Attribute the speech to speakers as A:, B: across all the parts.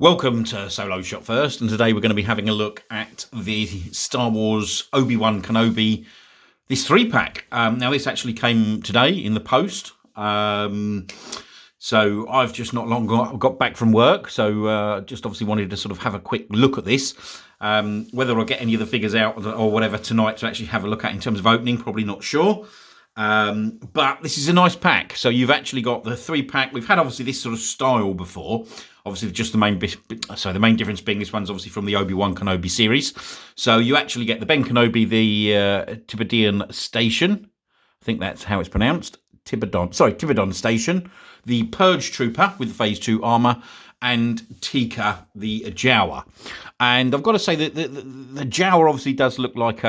A: Welcome to Solo Shot First, and today we're going to be having a look at the Star Wars Obi-Wan Kenobi, this 3-pack. Now this actually came today in the post, so I've just not long got back from work, so just obviously wanted to sort of have a quick look at this. Whether I'll get any of the figures out or whatever tonight to actually have a look at in terms of opening, probably not sure. But this is a nice pack. So you've actually got the 3-pack. We've had obviously this sort of style before. Obviously, just the main difference being this one's obviously from the Obi-Wan Kenobi series. So you actually get the Ben Kenobi, the Tibidon Station. I think that's how it's pronounced. Tibidon Station. The Purge Trooper with the Phase 2 armour. And Tika, the Jawa. And I've got to say that the Jawa obviously does look like...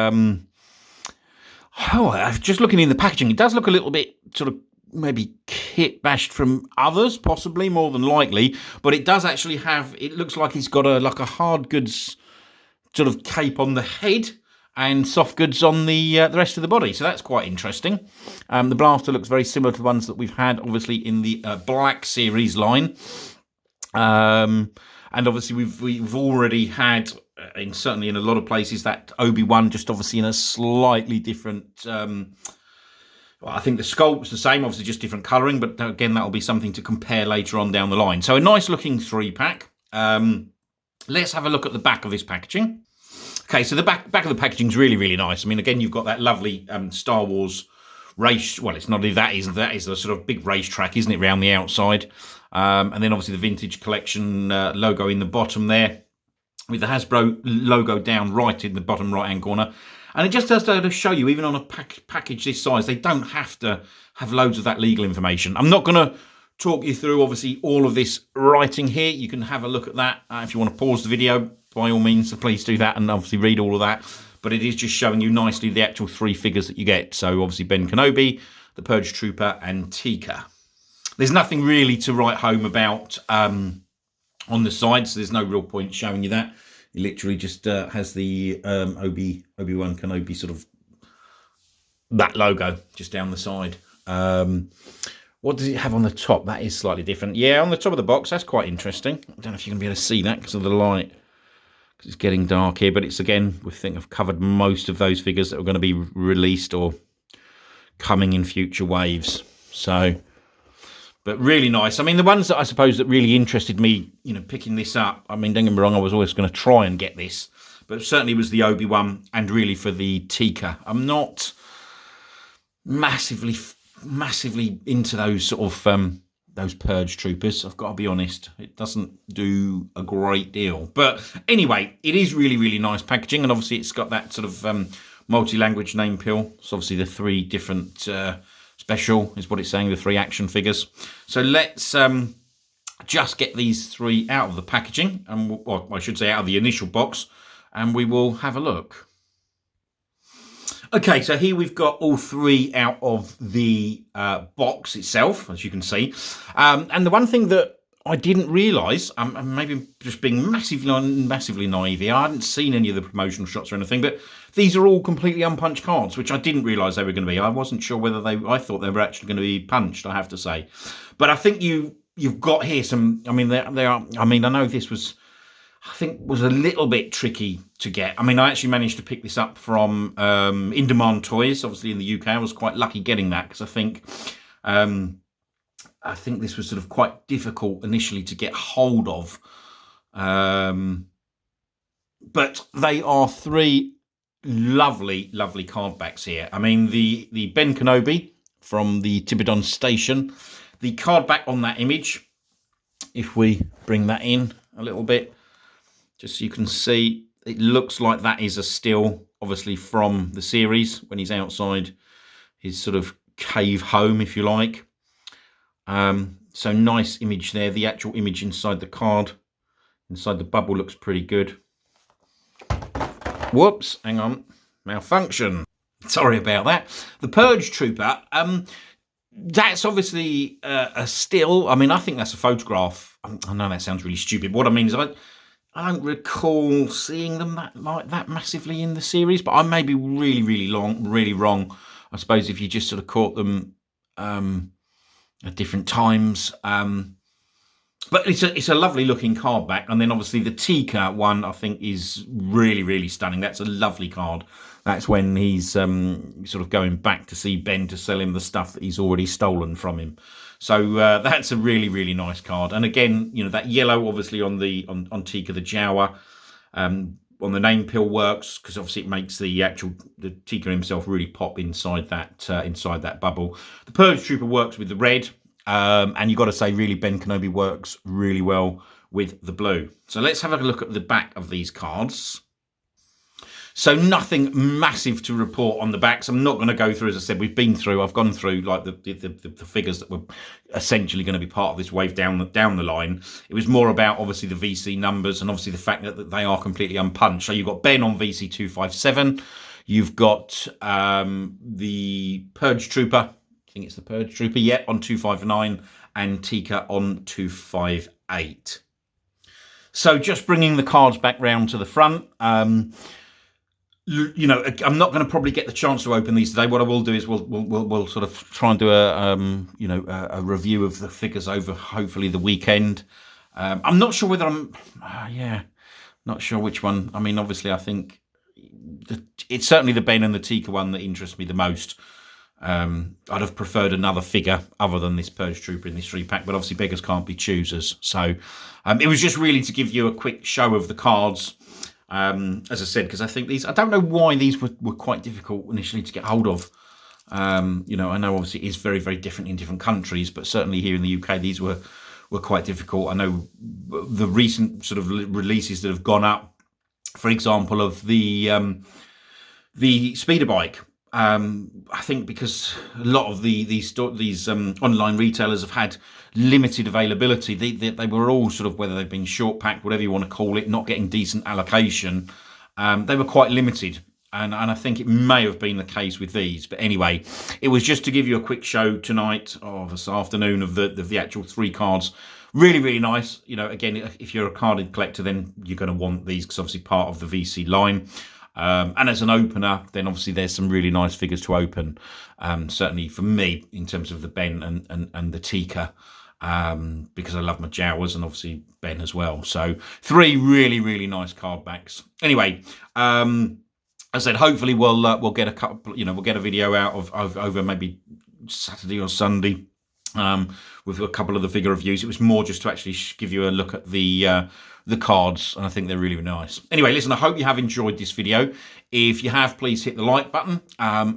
A: just looking in the packaging, it does look a little bit sort of maybe kit bashed from others, possibly, more than likely. But it does actually have, it looks like he's got a hard goods sort of cape on the head and soft goods on the rest of the body. So that's quite interesting. The blaster looks very similar to the ones that we've had, obviously, in the Black Series line. And obviously we've already had... certainly in a lot of places, that Obi-Wan, just obviously in a slightly different... I think the sculpt's the same, obviously just different colouring, but again, that'll be something to compare later on down the line. So a nice looking 3-pack. Let's have a look at the back of this packaging. Okay, so the back of the packaging is really, really nice. I mean, again, you've got that lovely Star Wars race... Well, it's not that is a sort of big racetrack, isn't it, around the outside? And then obviously the Vintage Collection logo in the bottom there, with the Hasbro logo down right in the bottom right-hand corner. And it just does to show you, even on a package this size, they don't have to have loads of that legal information. I'm not going to talk you through, obviously, all of this writing here. You can have a look at that. If you want to pause the video, by all means, please do that and obviously read all of that. But it is just showing you nicely the actual 3 figures that you get. So, obviously, Ben Kenobi, the Purge Trooper, and Tika. There's nothing really to write home about on the side, so there's no real point showing you that. It literally just has the Obi-Wan Kenobi sort of that logo just down the side. What does it have on the top? That is slightly different. Yeah, on the top of the box, that's quite interesting. I don't know if you're going to be able to see that because of the light, because it's getting dark here. But it's, again, we think I've covered most of those figures that are going to be released or coming in future waves. So... But really nice. I mean, the ones that I suppose that really interested me, picking this up, I mean, don't get me wrong, I was always going to try and get this. But it certainly was the Obi-Wan and really for the Tika. I'm not massively into those sort of, those Purge Troopers. I've got to be honest. It doesn't do a great deal. But anyway, it is really, really nice packaging. And obviously it's got that sort of multi-language name pill. So obviously the 3 different... special is what it's saying, the 3 action figures. So let's just get these 3 out of the packaging, and or I should say out of the initial box, and we will have a look. Okay, so here we've got all 3 out of the box itself, as you can see. And the one thing that I didn't realise, maybe just being massively naive here, I hadn't seen any of the promotional shots or anything, but these are all completely unpunched cards, which I didn't realise they were going to be. I wasn't sure whether I thought they were actually going to be punched, I have to say. But I think you've got here some, I mean, they are, I mean, I know this was, I think was a little bit tricky to get. I mean, I actually managed to pick this up from In Demand Toys, obviously in the UK. I was quite lucky getting that, because I think this was sort of quite difficult initially to get hold of. But they are 3 lovely card backs here. I mean, the Ben Kenobi from the Tibidon Station, the card back on that image, if we bring that in a little bit, just so you can see, it looks like that is a still, obviously, from the series when he's outside his sort of cave home, if you like. So nice image there. The actual image inside the card, inside the bubble, looks pretty good. Whoops, hang on, malfunction. Sorry about that. The Purge Trooper, that's obviously a still. I mean, I think that's a photograph. I know that sounds really stupid. What I mean is I don't recall seeing them that massively in the series, but I may be really wrong. I suppose if you just sort of caught them at different times. But it's a lovely looking card back. And then obviously the Tika one, I think, is really, really stunning. That's a lovely card. That's when he's sort of going back to see Ben to sell him the stuff that he's already stolen from him. So that's a really, really nice card. And again, you know, that yellow obviously on Tika the Jawa, on the name pill works, because obviously it makes the Tika himself really pop inside that bubble. The Purge Trooper works with the red. And you've got to say, really, Ben Kenobi works really well with the blue. So let's have a look at the back of these cards. So nothing massive to report on the backs. I'm not going to go through, as I said, I've gone through like the figures that were essentially going to be part of this wave down the line. It was more about obviously the VC numbers and obviously the fact that they are completely unpunched. So you've got Ben on VC 257. You've got the Purge Trooper. I think it's the Purge Trooper, on 259, and Tika on 258. So just bringing the cards back round to the front. You know, I'm not going to probably get the chance to open these today. What I will do is we'll sort of try and do a review of the figures over hopefully the weekend. I'm not sure whether not sure which one. I mean, obviously, I think it's certainly the Ben and the Tika one that interests me the most. I'd have preferred another figure other than this Purge Trooper in this 3-pack, but obviously beggars can't be choosers. So it was just really to give you a quick show of the cards, as I said, because I think I don't know why these were quite difficult initially to get hold of. You know, I know obviously it is very, very different in different countries, but certainly here in the UK, these were quite difficult. I know the recent sort of releases that have gone up, for example, of the speeder bike. I think because a lot of these online retailers have had limited availability, they were all sort of, whether they've been short packed, whatever you want to call it, not getting decent allocation. They were quite limited, and I think it may have been the case with these. But anyway, it was just to give you a quick show tonight or this afternoon of the actual 3 cards. Really, really nice. You know, again, if you're a carded collector, then you're going to want these because obviously part of the VC line. And as an opener, then obviously there's some really nice figures to open. Certainly for me, in terms of the Ben and the Tika, because I love my Jawas and obviously Ben as well. So 3 really, really nice card backs. Anyway, as I said, hopefully we'll get a couple. You know, we'll get a video out of over maybe Saturday or Sunday. With a couple of the figure reviews. It was more just to actually give you a look at the cards, and I think they're really, really nice. Anyway, listen, I hope you have enjoyed this video. If you have, please hit the like button.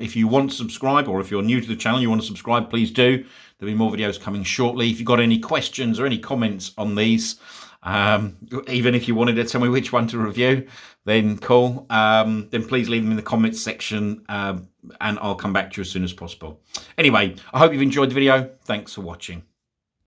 A: If you want to subscribe, or if you're new to the channel, you want to subscribe, please do. There'll be more videos coming shortly. If you've got any questions or any comments on these, even if you wanted to tell me which one to review, then cool. Then please leave them in the comments section, and I'll come back to you as soon as possible. Anyway, I hope you've enjoyed the video. Thanks for watching.